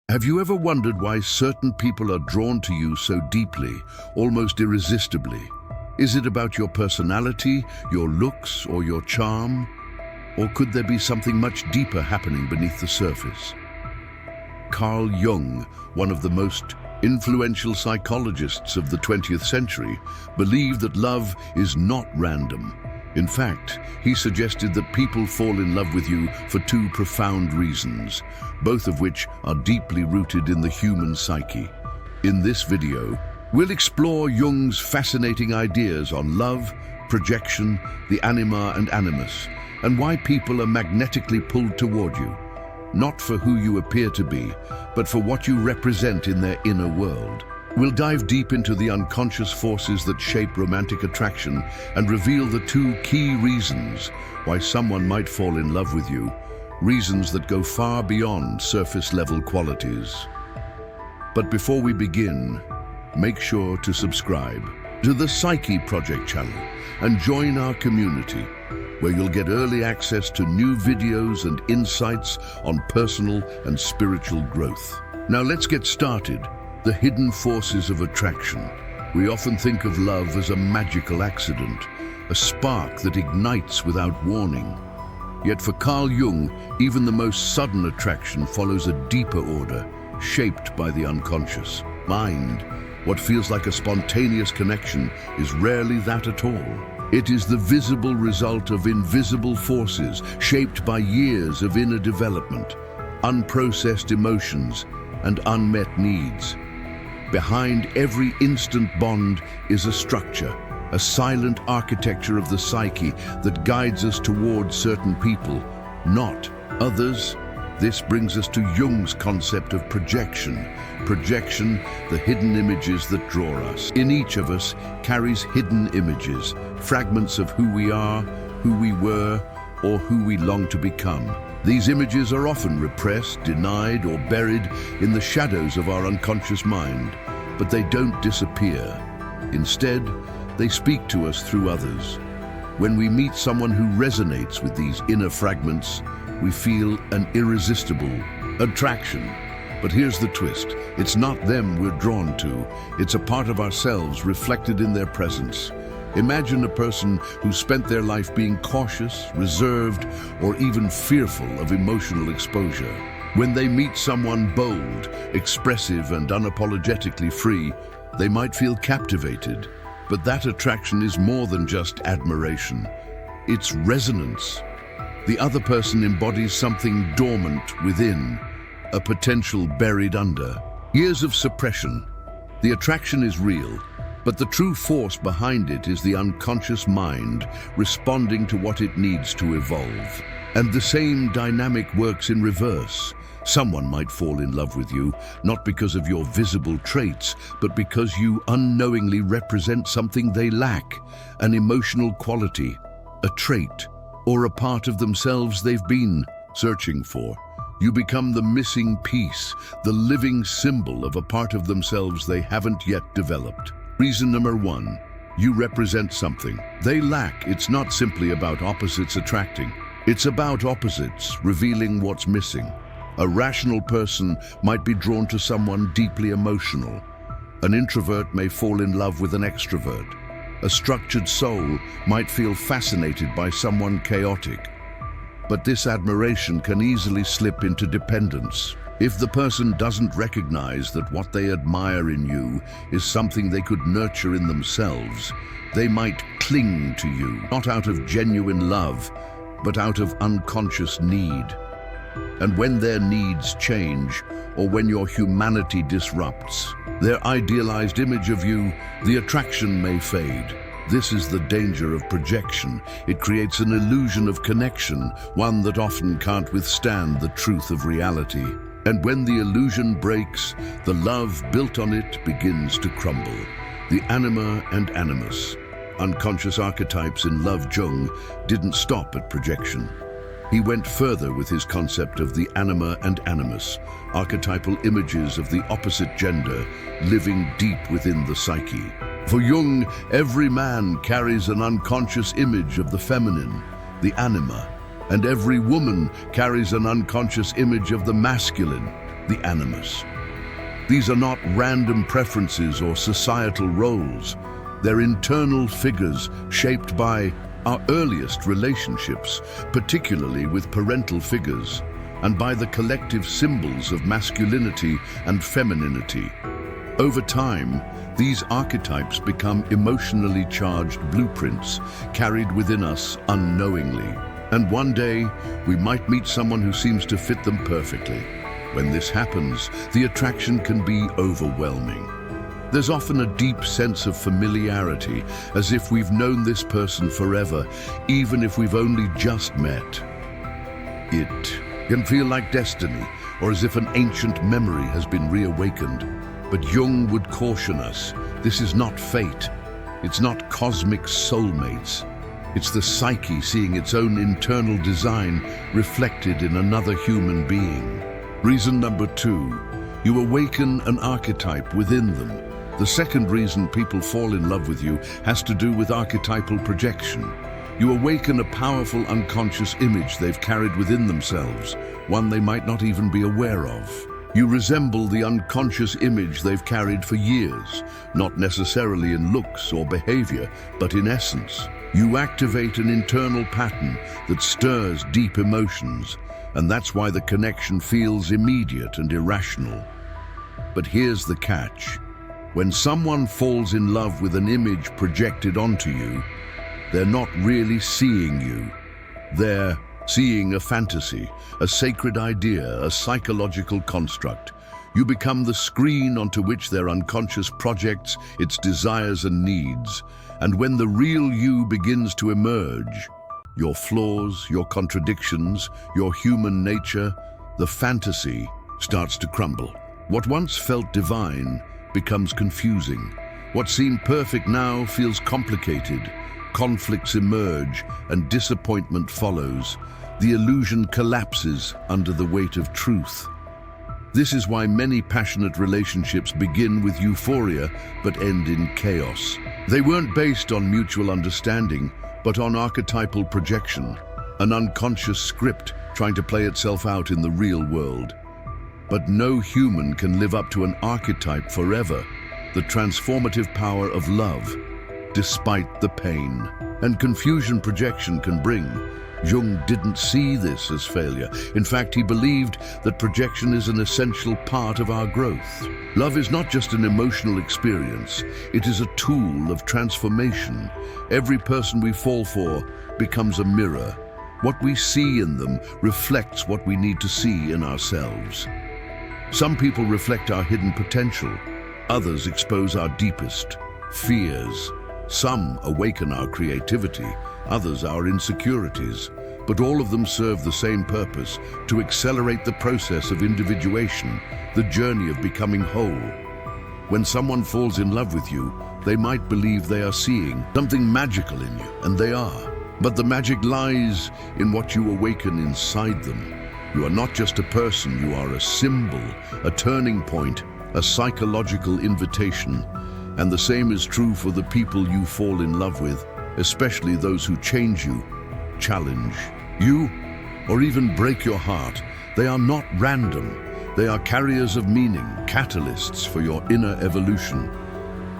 Have you ever wondered why certain people are drawn to you so deeply, almost irresistibly? Is it about your personality, your looks, or your charm? Or could there be something much deeper happening beneath the surface? Carl Jung, one of the most influential psychologists of the 20th century, believed that love is not random. In fact, he suggested that people fall in love with you for two profound reasons, both of which are deeply rooted in the human psyche. In this video, we'll explore Jung's fascinating ideas on love, projection, the anima and animus, and why people are magnetically pulled toward you, not for who you appear to be, but for what you represent in their inner world. We'll dive deep into the unconscious forces that shape romantic attraction and reveal the two key reasons why someone might fall in love with you, reasons that go far beyond surface-level qualities. But before we begin, make sure to subscribe to the Psyche Project channel and join our community, where you'll get early access to new videos and insights on personal and spiritual growth. Now let's get started. The hidden forces of attraction. We often think of love as a magical accident, a spark that ignites without warning. Yet for Carl Jung, even the most sudden attraction follows a deeper order, shaped by the unconscious mind. What feels like a spontaneous connection is rarely that at all. It is the visible result of invisible forces shaped by years of inner development, unprocessed emotions, and unmet needs. Behind every instant bond is a structure, a silent architecture of the psyche that guides us towards certain people, not others. This brings us to Jung's concept of projection. Projection, the hidden images that draw us. In each of us carries hidden images, fragments of who we are, who we were, or who we long to become. These images are often repressed, denied, or buried in the shadows of our unconscious mind, but they don't disappear. Instead, they speak to us through others. When we meet someone who resonates with these inner fragments, we feel an irresistible attraction. But here's the twist. It's not them we're drawn to. It's a part of ourselves reflected in their presence. Imagine a person who spent their life being cautious, reserved, or even fearful of emotional exposure. When they meet someone bold, expressive, and unapologetically free, they might feel captivated. But that attraction is more than just admiration. It's resonance. The other person embodies something dormant within, a potential buried under years of suppression. The attraction is real, but the true force behind it is the unconscious mind responding to what it needs to evolve. And the same dynamic works in reverse. Someone might fall in love with you, not because of your visible traits, but because you unknowingly represent something they lack, an emotional quality, a trait, or a part of themselves they've been searching for. You become the missing piece, the living symbol of a part of themselves they haven't yet developed. Reason number one, you represent something they lack. It's not simply about opposites attracting. It's about opposites revealing what's missing. A rational person might be drawn to someone deeply emotional. An introvert may fall in love with an extrovert. A structured soul might feel fascinated by someone chaotic. But this admiration can easily slip into dependence. If the person doesn't recognize that what they admire in you is something they could nurture in themselves, they might cling to you, not out of genuine love, but out of unconscious need. And when their needs change, or when your humanity disrupts their idealized image of you, the attraction may fade. This is the danger of projection. It creates an illusion of connection, one that often can't withstand the truth of reality. And when the illusion breaks, the love built on it begins to crumble. The anima and animus, unconscious archetypes in Jung, didn't stop at projection. He went further with his concept of the anima and animus, archetypal images of the opposite gender living deep within the psyche. For Jung, every man carries an unconscious image of the feminine, the anima, and every woman carries an unconscious image of the masculine, the animus. These are not random preferences or societal roles. They're internal figures shaped by our earliest relationships, particularly with parental figures, and by the collective symbols of masculinity and femininity. Over time, these archetypes become emotionally charged blueprints carried within us unknowingly. And one day, we might meet someone who seems to fit them perfectly. When this happens, the attraction can be overwhelming. There's often a deep sense of familiarity, as if we've known this person forever, even if we've only just met. It can feel like destiny, or as if an ancient memory has been reawakened. But Jung would caution us, this is not fate. It's not cosmic soulmates. It's the psyche seeing its own internal design reflected in another human being. Reason number 2, you awaken an archetype within them. The second reason people fall in love with you has to do with archetypal projection. You awaken a powerful unconscious image they've carried within themselves, one they might not even be aware of. You resemble the unconscious image they've carried for years, not necessarily in looks or behavior, but in essence. You activate an internal pattern that stirs deep emotions, and that's why the connection feels immediate and irrational. But here's the catch. When someone falls in love with an image projected onto you, they're not really seeing you. They're seeing a fantasy, a sacred idea, a psychological construct. You become the screen onto which their unconscious projects its desires and needs. And when the real you begins to emerge, your flaws, your contradictions, your human nature, the fantasy starts to crumble. What once felt divine becomes confusing. What seemed perfect now feels complicated. Conflicts emerge and disappointment follows. The illusion collapses under the weight of truth. This is why many passionate relationships begin with euphoria but end in chaos. They weren't based on mutual understanding, but on archetypal projection, an unconscious script trying to play itself out in the real world. But no human can live up to an archetype forever, the transformative power of love, despite the pain and confusion projection can bring. Jung didn't see this as failure. In fact, he believed that projection is an essential part of our growth. Love is not just an emotional experience, it is a tool of transformation. Every person we fall for becomes a mirror. What we see in them reflects what we need to see in ourselves. Some people reflect our hidden potential, others expose our deepest fears. Some awaken our creativity, others our insecurities, but all of them serve the same purpose, to accelerate the process of individuation, the journey of becoming whole. When someone falls in love with you, they might believe they are seeing something magical in you, and they are. But the magic lies in what you awaken inside them. You are not just a person, you are a symbol, a turning point, a psychological invitation. And the same is true for the people you fall in love with, especially those who change you, challenge you, or even break your heart. They are not random. They are carriers of meaning, catalysts for your inner evolution.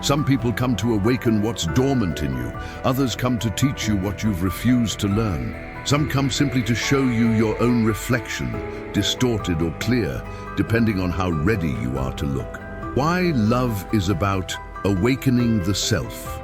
Some people come to awaken what's dormant in you. Others come to teach you what you've refused to learn. Some come simply to show you your own reflection, distorted or clear, depending on how ready you are to look. Why love is about awakening the self.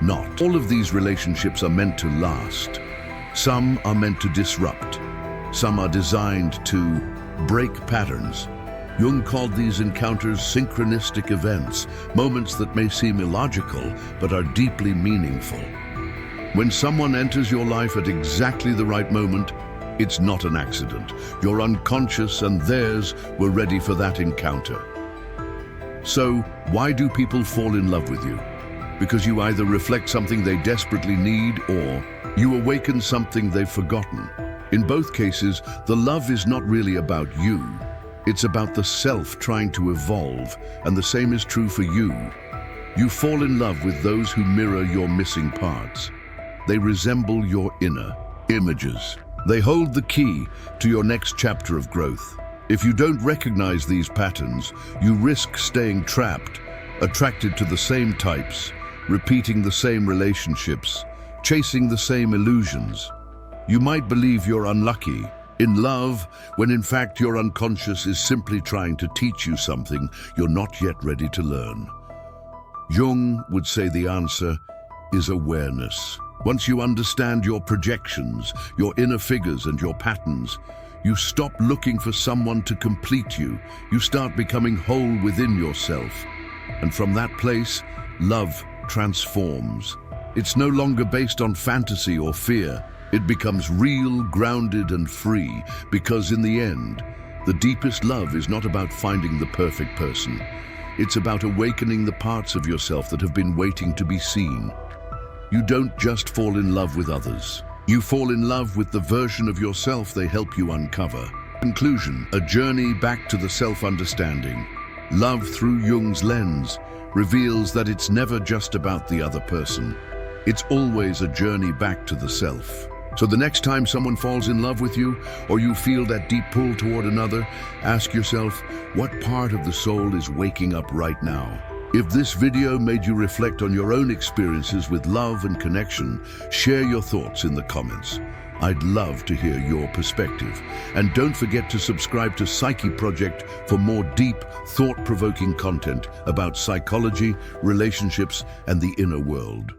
Not all of these relationships are meant to last. Some are meant to disrupt. Some are designed to break patterns. Jung called these encounters synchronistic events, moments that may seem illogical but are deeply meaningful. When someone enters your life at exactly the right moment, it's not an accident. Your unconscious and theirs were ready for that encounter. So, why do people fall in love with you? Because you either reflect something they desperately need, or you awaken something they've forgotten. In both cases, the love is not really about you. It's about the self trying to evolve, and the same is true for you. You fall in love with those who mirror your missing parts. They resemble your inner images. They hold the key to your next chapter of growth. If you don't recognize these patterns, you risk staying trapped, attracted to the same types, repeating the same relationships, chasing the same illusions. You might believe you're unlucky in love, when in fact your unconscious is simply trying to teach you something you're not yet ready to learn. Jung would say the answer is awareness. Once you understand your projections, your inner figures and your patterns, you stop looking for someone to complete you. You start becoming whole within yourself. And from that place, love transforms. It's no longer based on fantasy or fear. It becomes real, grounded, and free, because in the end, the deepest love is not about finding the perfect person. It's about awakening the parts of yourself that have been waiting to be seen. You don't just fall in love with others. You fall in love with the version of yourself they help you uncover. Conclusion: a journey back to the self-understanding. Love through Jung's lens reveals that it's never just about the other person. It's always a journey back to the self. So the next time someone falls in love with you, or you feel that deep pull toward another, ask yourself, what part of the soul is waking up right now? If this video made you reflect on your own experiences with love and connection, share your thoughts in the comments. I'd love to hear your perspective. And don't forget to subscribe to Psyche Project for more deep, thought-provoking content about psychology, relationships, and the inner world.